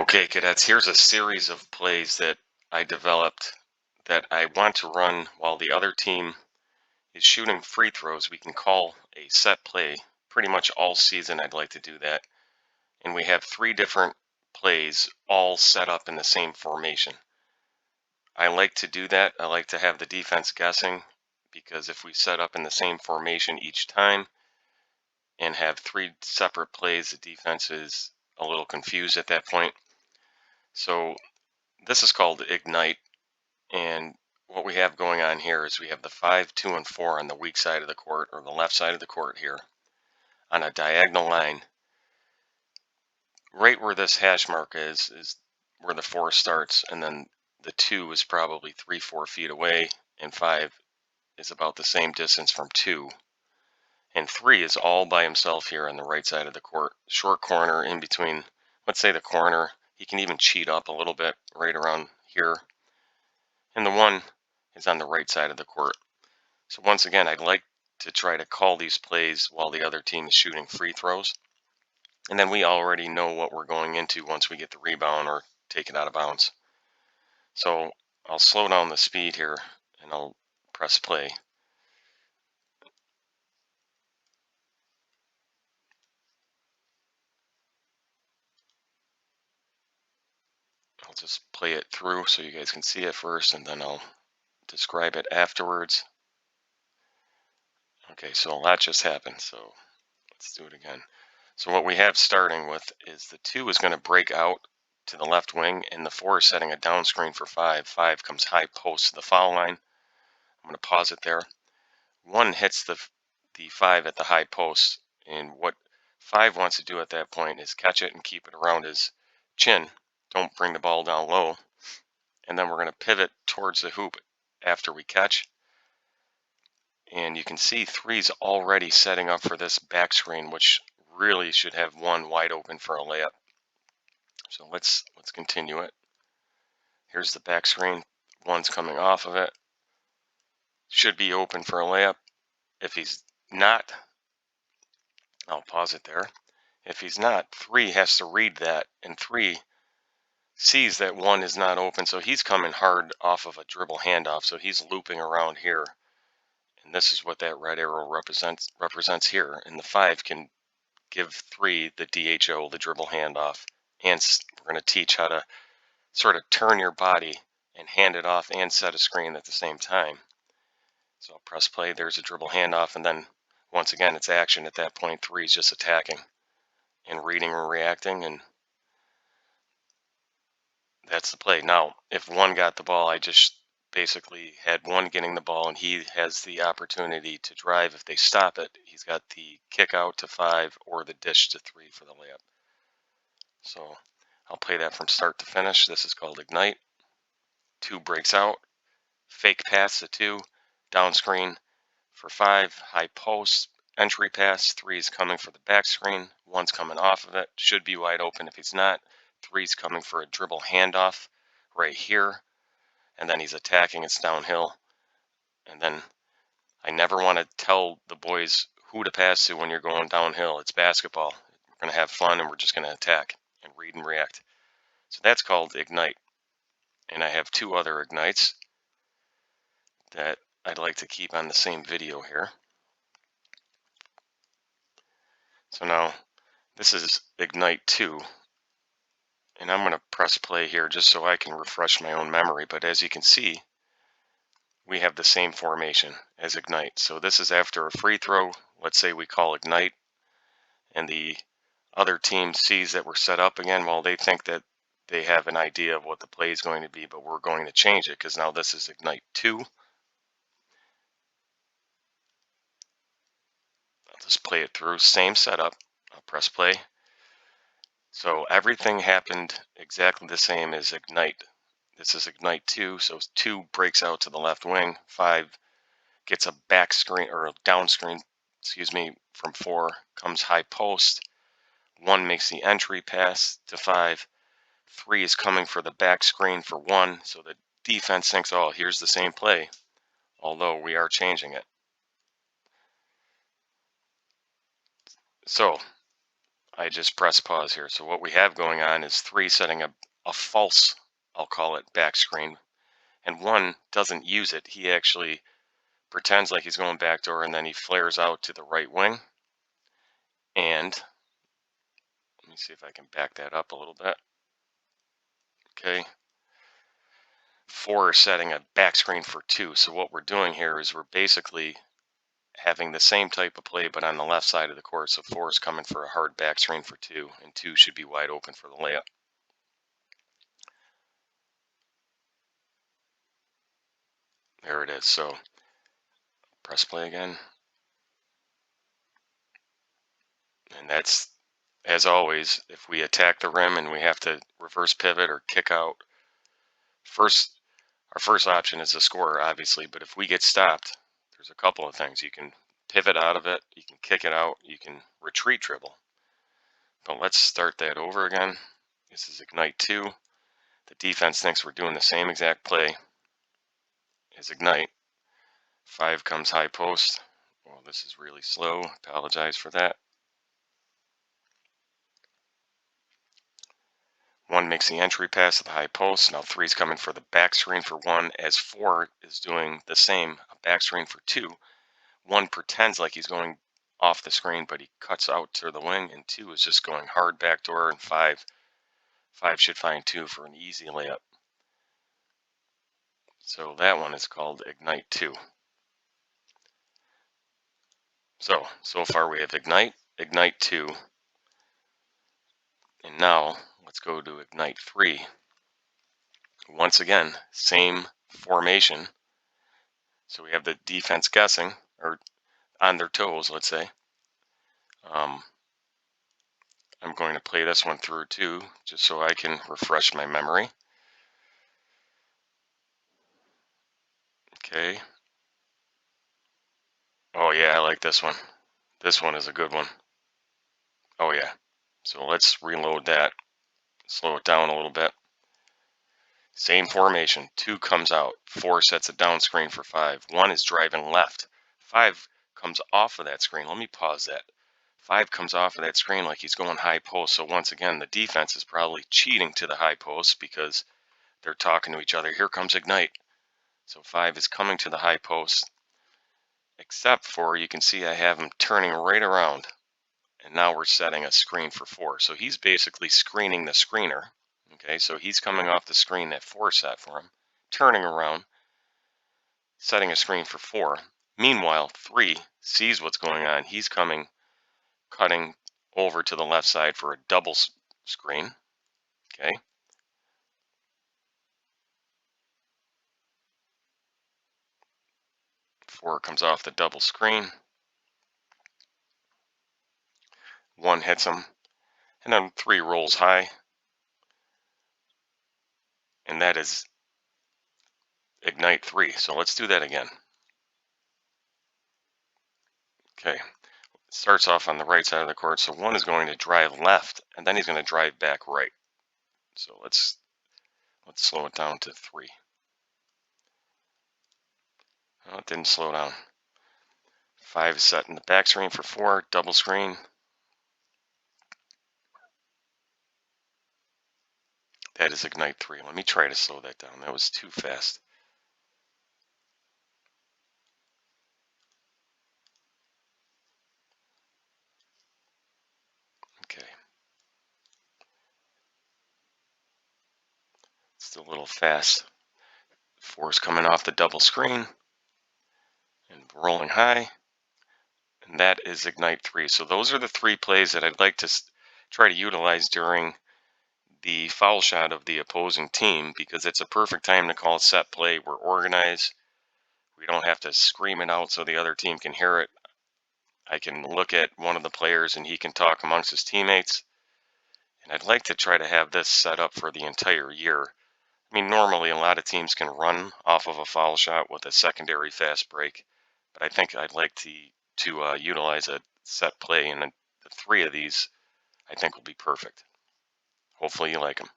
Okay, cadets, here's a series of plays that I developed that I want to run while the other team is shooting free throws. We can call a set play pretty much all season. I'd like to do that. And we have three different plays all set up in the same formation. I like to do that. I like to have the defense guessing because if we set up in the same formation each time and have three separate plays, the defense is a little confused at that point. So this is called IGNITE. And what we have going on here is we have the 5, 2, and 4 on the weak side of the court, or the left side of the court here, on a diagonal line. Right where this hash mark is where the 4 starts, and then the 2 is probably 3, 4 feet away, and 5 is about the same distance from 2. And 3 is all by himself here on the right side of the court. Short corner in between, let's say the corner. He can even cheat up a little bit right around here. And the 1 is on the right side of the court. So once again, I'd like to try to call these plays while the other team is shooting free throws. And then we already know what we're going into once we get the rebound or take it out of bounds. So I'll slow down the speed here and I'll press play. I'll just play it through so you guys can see it first, and then I'll describe it afterwards. Okay, so a lot just happened, so let's do it again. So what we have starting with is the 2 is going to break out to the left wing, and the 4 is setting a down screen for 5. 5 comes high post to the foul line. I'm going to pause it there. 1 hits the 5 at the high post, and what 5 wants to do at that point is catch it and keep it around his chin. Don't bring the ball down low. And then we're going to pivot towards the hoop after we catch. And you can see 3's already setting up for this back screen, which really should have 1 wide open for a layup. So let's continue it. Here's the back screen. 1's coming off of it. Should be open for a layup. If he's not, I'll pause it there. If he's not, 3 has to read that, and 3 sees that 1 is not open, so he's coming hard off of a dribble handoff, so he's looping around here. And this is what that red arrow represents here. And the 5 can give 3 the DHO, the dribble handoff. And we're going to teach how to sort of turn your body and hand it off and set a screen at the same time. So I'll press play. There's a dribble handoff, and then once again it's action at that point. 3 is just attacking and reading and reacting, and that's the play. Now, if 1 got the ball, I just basically had 1 getting the ball, and he has the opportunity to drive. If they stop it, he's got the kick out to 5 or the dish to 3 for the layup. So I'll play that from start to finish. This is called Ignite. 2 breaks out, fake pass to 2, down screen for 5, high post, entry pass. 3 is coming for the back screen. 1's coming off of it, should be wide open. If he's not, 3's coming for a dribble handoff right here. And then he's attacking, it's downhill. And then I never want to tell the boys who to pass to when you're going downhill. It's basketball. We're going to have fun, and we're just going to attack and read and react. So that's called Ignite. And I have 2 other Ignites that I'd like to keep on the same video here. So now this is Ignite 2. And I'm going to press play here just so I can refresh my own memory. But as you can see, we have the same formation as Ignite. So this is after a free throw. Let's say we call Ignite, and the other team sees that we're set up again. Well, they think that they have an idea of what the play is going to be, but we're going to change it because now this is Ignite 2. I'll just play it through. Same setup. I'll press play. So everything happened exactly the same as Ignite. This is Ignite 2, so 2 breaks out to the left wing. 5 gets a back screen, or a down screen, excuse me, from 4, comes high post. 1 makes the entry pass to 5. 3 is coming for the back screen for 1, so the defense thinks, oh, here's the same play, although we are changing it. So I just press pause here. So what we have going on is 3 setting a false, I'll call it, back screen, and 1 doesn't use it. He actually pretends like he's going backdoor, and then he flares out to the right wing. And let me see if I can back that up a little bit. Okay. 4 is setting a back screen for 2. So what we're doing here is we're basically having the same type of play, but on the left side of the court. So 4 is coming for a hard back screen for 2, and 2 should be wide open for the layup. There it is. So press play again. And that's, as always, if we attack the rim and we have to reverse pivot or kick out, our first option is the scorer, obviously. But if we get stopped, there's a couple of things. You can pivot out of it, you can kick it out, you can retreat dribble. But let's start that over again. This is Ignite 2. The defense thinks we're doing the same exact play as Ignite. 5 comes high post. Well, this is really slow. Apologize for that. 1 makes the entry pass to the high post. Now 3 is coming for the back screen for 1, as 4 is doing the same, a back screen for 2. 1 pretends like he's going off the screen, but he cuts out to the wing, and 2 is just going hard backdoor, and 5 should find 2 for an easy layup. So that one is called Ignite 2. So far we have Ignite, Ignite 2, and now let's go to Ignite 3. Once again, same formation. So we have the defense guessing, or on their toes, let's say. I'm going to play this one through too, just so I can refresh my memory. Okay. Oh yeah, I like this one. This one is a good one. Oh yeah. So let's reload that. Slow it down a little bit. Same formation. 2 comes out. 4 sets a down screen for 5. 1 is driving left. 5 comes off of that screen. Let me pause that. 5 comes off of that screen like he's going high post. So once again, the defense is probably cheating to the high post because they're talking to each other. Here comes Ignite. So 5 is coming to the high post, except for, you can see I have him turning right around, and now we're setting a screen for 4. So he's basically screening the screener. Okay, so he's coming off the screen that 4 set for him, turning around, setting a screen for 4. Meanwhile, 3 sees what's going on. He's coming, cutting over to the left side for a double screen. Okay. 4 comes off the double screen. 1 hits him, and then 3 rolls high. And that is Ignite 3. So let's do that again. Okay. It starts off on the right side of the court. So 1 is going to drive left, and then he's going to drive back right. So let's slow it down to 3. Oh, it didn't slow down. 5 is set in the back screen for 4, double screen. That is Ignite 3. Let me try to slow that down. That was too fast. Okay. It's a little fast. 4 is coming off the double screen and rolling high. And that is Ignite 3. So those are the 3 plays that I'd like to try to utilize during the foul shot of the opposing team, because it's a perfect time to call set play. We're organized. We don't have to scream it out so the other team can hear it. I can look at one of the players and he can talk amongst his teammates. And I'd like to try to have this set up for the entire year. I mean, normally a lot of teams can run off of a foul shot with a secondary fast break, but I think I'd like to utilize a set play, and the 3 of these I think will be perfect. Hopefully you like them.